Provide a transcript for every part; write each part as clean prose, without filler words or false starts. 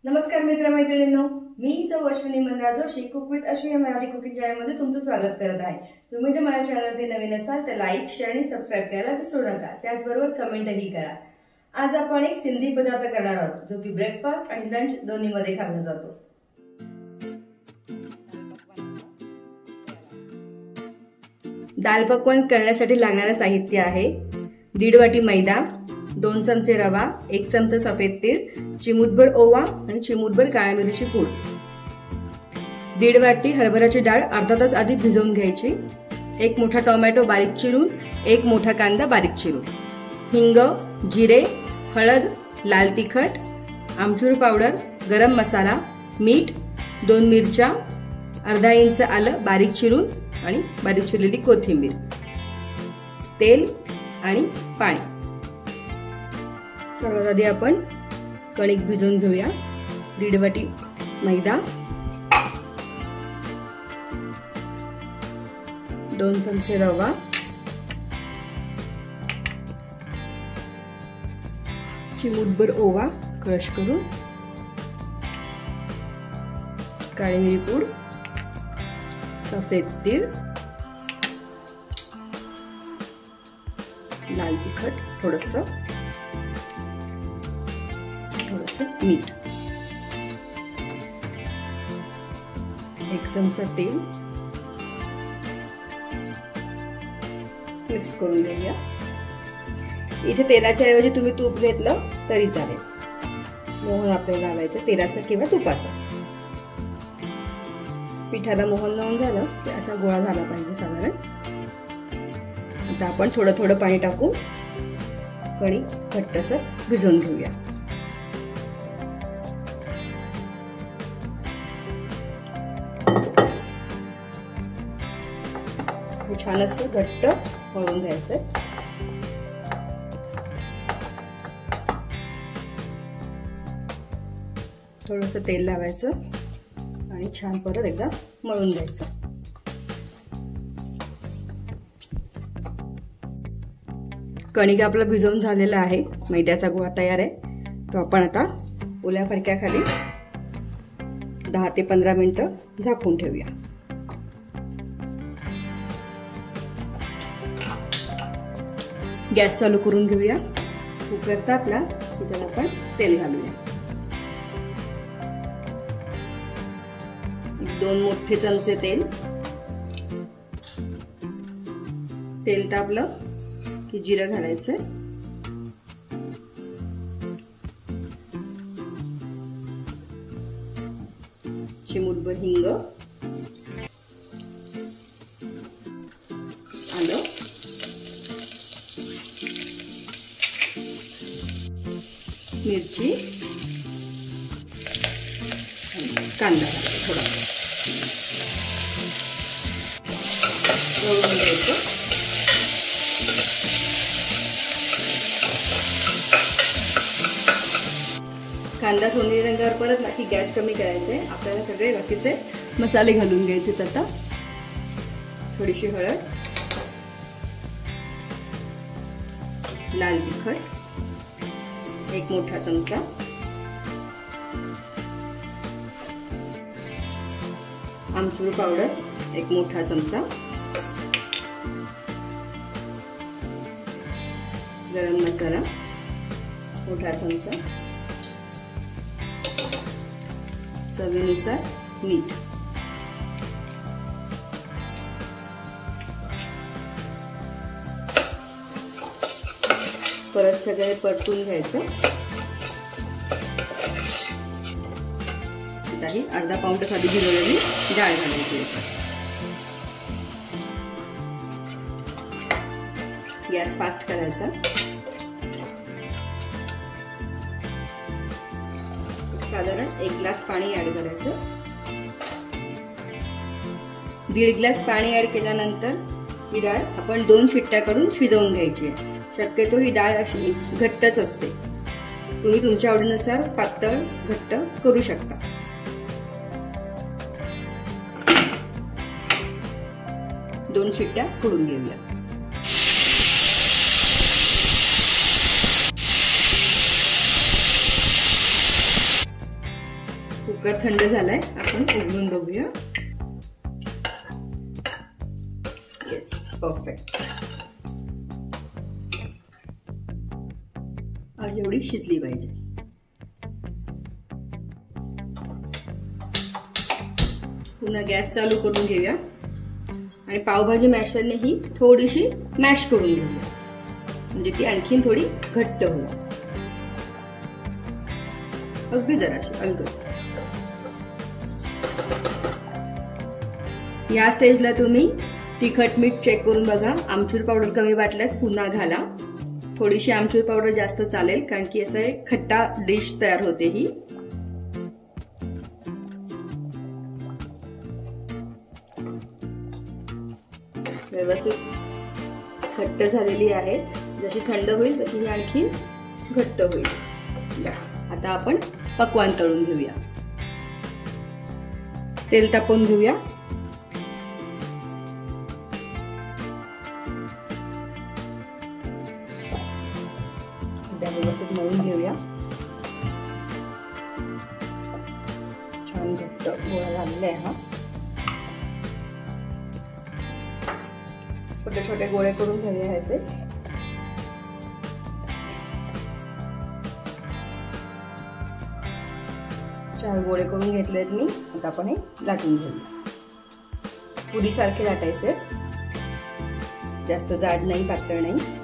नमस्कार मित्रमैत्रिणींनो, मी सौ Ashwini Mandar Joshi cook with Ashwini Marathi cooking चॅनलमध्ये तुमचं स्वागत करत आहे। तुम्ही जर माझ्या चॅनलवरती नवीन असाल तर लाईक, शेअर आणि सबस्क्राइब करायला विसरू नका। त्याचबरोबर कमेंटही करा। आज आपण एक सिंधी पदार्थ करणार आहोत जो की ब्रेकफास्ट आणि लंच दोन्हीमध्ये खाल्ला जातो। दाल पकवान करण्यासाठी लागणारे साहित्य आहे 1.5 वाटी मैदा, 2 चमचे रवा, 1 चमचा सफेद तीळ, चिमूटभर ओवा आणि चिमूटभर काळ्या मिरीची पूड। 1.5 वाटी हरभऱ्याची डाळ अर्धा तास आधी भिजवून घ्यायची। 1 मोठा टोमॅटो बारीक चिरून, 1 मोठा कांदा बारीक चिरून, हिंग, जिरे, हळद, लाल तिखट, आमचूर पावडर, गरम मसाला, मीठ, 2 मिरच्या, अर्धा इंच आलं बारीक चिरून आणि बारीक चिरलेली कोथिंबीर, तेल आणि पाणी। सर्वात आधी आपण कणिक भिजवून घेऊया। 1.5 वाटी मैदा, 2 चमचे रवा, चिमूटभर ओवा क्रश करून, काळी मिरी पूड, सफेद तीळ, लाल तिखट थोडंसं, मीठ, 1 चमचा तेल मिक्स करून घेऊया। इथे तेलाच्या ऐवजी तुम्ही तूप घेतलं तरी चालेल। मोहन आपल्याला लावायचं तेलाचं किंवा तुपाचं। पिठाला मोहन लावून झालं की असा गोळा झाला पाहिजे साधारण। आता आपण थोडं थोडं पाणी टाकून कणिक घट्टसर भिजवून घेऊया। छान असं घट्ट मळून घ्यायचं। थोडंसं तेल लावायचं आणि छान परत एकदा मळून घ्यायचं। कणिक आपलं भिजवून झालेलं आहे, मैद्याचा गोळा तयार आहे। तो आपण आता ओल्या फडक्याखाली 10 ते 15 मिनिटं झाकून ठेवूया। गॅस चालू करून घेऊया। कुकर तापला की त्याला आपण तेल घालूया। 2 मोठे चमचे तेल। तेल तापलं की जिरं घालायचं, चिमूटभर हिंग, आलं, मिरची, कांदा थोडा तळून घ्यायचं। कांदा सोनेरी रंगावर परतला की गॅस कमी करायचा आहे। आपल्याला सगळे बाकीचे मसाले घालून घ्यायचे। आता थोडीशी हळद, लाल तिखट 1 मोठा चमचा, आमचूर पावडर 1 मोठा चमचा, गरम मसाला मोठा चमचा, चवीनुसार मीठ। परत सगळे परतून घ्यायचं। ही अर्धा पाऊंड साधी भिजवलेली डाळ घालायची। गॅस फास्ट करायचा। साधारण 1 ग्लास पाणी ऍड करायचं। 1.5 ग्लास पाणी ऍड केल्यानंतर ही डाळ आपण 2 शिट्ट्या करून शिजवून घ्यायची। शक्यतो ही डाळ अशी घट्टच असते। तुम्ही तुमच्या आवडीनुसार पातळ घट्ट करू शकता। दोन शिट्ट्या करून घेऊया। कुकर थंड झालाय, आपण उघडून बघूया. Yes, perfect. एवढी शिजली पाहिजे. पुन्हा गॅस चालू करून घेऊया आणि पावभाजी मॅशरने ही थोडीशी मॅश करून घेऊया, म्हणजे ती आणखीन थोडी घट्ट होईल. अगदी जराशी अलगद. या स्टेजला तुम्ही तिखट मीठ चेक करून बघा. आमचूर पावडर कमी वाटल्यास पुन्हा घाला. थोडीशी आमचूर पावडर जास्त चालेल, कारण की असं एक खट्टा डिश तयार होते ही. व्यवस्थित घट्ट झालेली आहे. जशी थंड होईल तशी ही आणखी घट्ट होईल. आता आपण पक्वान्न तळून घेऊया. तेल तापवून घेऊया. व्यवस्थित मळून घेऊया. छान घट्ट गोळा झालेला आहे हा. छोटे छोटे गोळे करून घेऊया ह्याचे. 4 गोळे करून घेतलेत मी. आता आपण हे लाटून घेऊया. पुरी सारखे लाटायचे, जास्त जाड नाही पातळ नाही.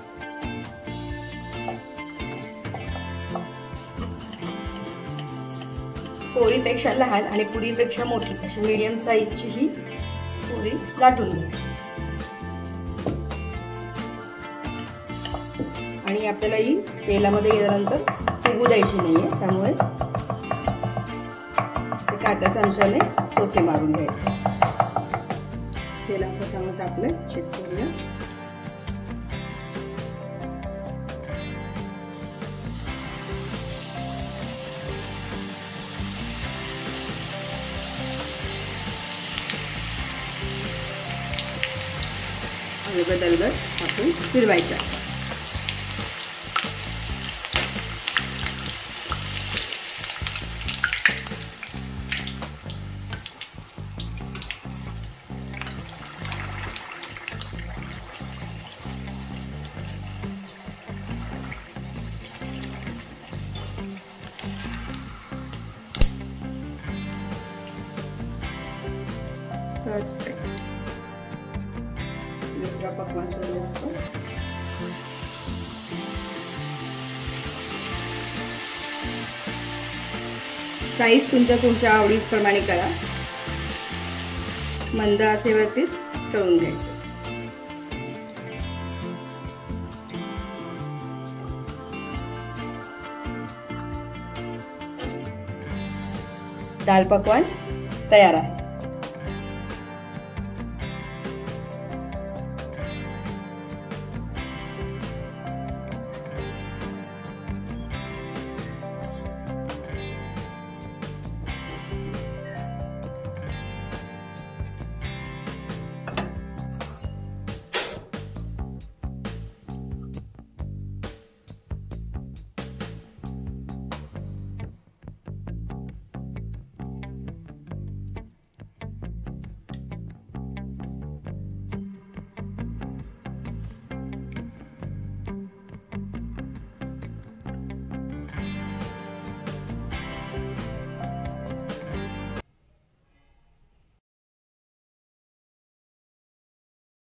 पोळीपेक्षा लहान आणि पुरीपेक्षा मोठी अशी मीडियम साईजची ही पुरी लाटून घ्या. आणि आपल्याला ही तेलामध्ये गेल्यानंतर फुगू द्यायची नाहीये, त्यामुळे काट्या चमच्याने चोचे मारून घ्यायचे. तेल आपलं चांगलं तापलं, चेक करूया. अलगद अलगद आपण फिरवायचं. दुसरा पकवान सोडून आपण साईज तुमच्या आवडीप्रमाणे करा. मंद आचेवरतीच तळून घ्यायचं. दाल पकवान तयार आहे.